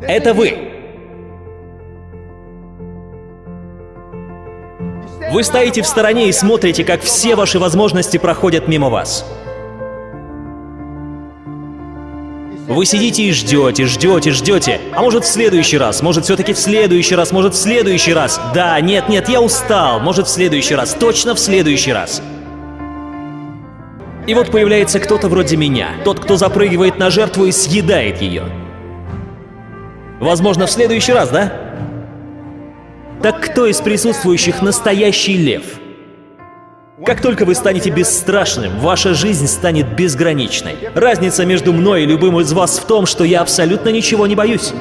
Это вы. Вы стоите в стороне и смотрите, как все ваши возможности проходят мимо вас. Вы сидите и ждете, ждете, ждете. А может в следующий раз, может все-таки в следующий раз, может в следующий раз. Да, нет, я устал, может в следующий раз, точно в следующий раз. И вот появляется кто-то вроде меня, тот, кто запрыгивает на жертву и съедает ее. Возможно, в следующий раз, да? Так кто из присутствующих настоящий лев? Как только вы станете бесстрашным, ваша жизнь станет безграничной. Разница между мной и любым из вас в том, что я абсолютно ничего не боюсь.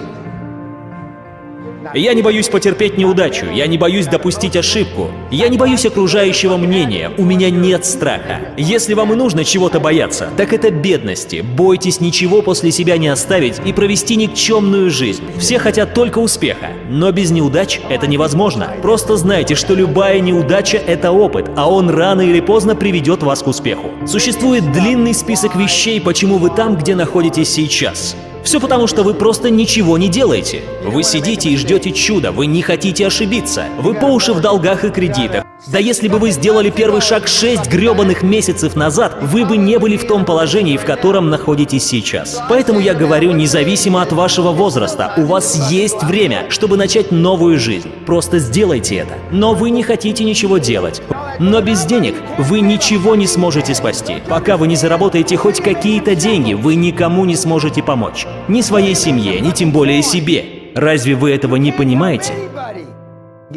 Я не боюсь потерпеть неудачу, я не боюсь допустить ошибку, я не боюсь окружающего мнения, у меня нет страха. Если вам и нужно чего-то бояться, так это бедности. Бойтесь ничего после себя не оставить и провести никчемную жизнь. Все хотят только успеха, но без неудач это невозможно. Просто знайте, что любая неудача — это опыт, а он рано или поздно приведет вас к успеху. Существует длинный список вещей, почему вы там, где находитесь сейчас. Все потому, что вы просто ничего не делаете. Вы сидите и ждете чуда, вы не хотите ошибиться. Вы по уши в долгах и кредитах. Да если бы вы сделали первый шаг 6 гребаных месяцев назад, вы бы не были в том положении, в котором находитесь сейчас. Поэтому я говорю, независимо от вашего возраста, у вас есть время, чтобы начать новую жизнь. Просто сделайте это. Но вы не хотите ничего делать. Но без денег вы ничего не сможете спасти. Пока вы не заработаете хоть какие-то деньги, вы никому не сможете помочь. Ни своей семье, ни тем более себе. Разве вы этого не понимаете?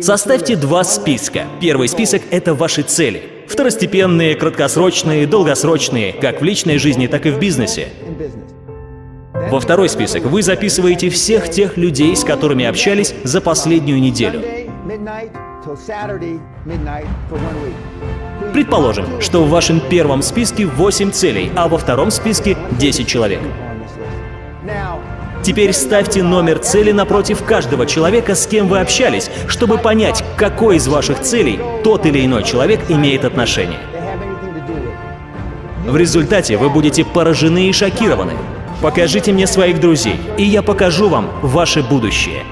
Составьте два списка. Первый список — это ваши цели. Второстепенные, краткосрочные, долгосрочные, как в личной жизни, так и в бизнесе. Во второй список вы записываете всех тех людей, с которыми общались за последнюю неделю. Предположим, что в вашем первом списке 8 целей, а во втором списке 10 человек. Теперь ставьте номер цели напротив каждого человека, с кем вы общались, чтобы понять, к какой из ваших целей тот или иной человек имеет отношение. В результате вы будете поражены и шокированы. Покажите мне своих друзей, и я покажу вам ваше будущее.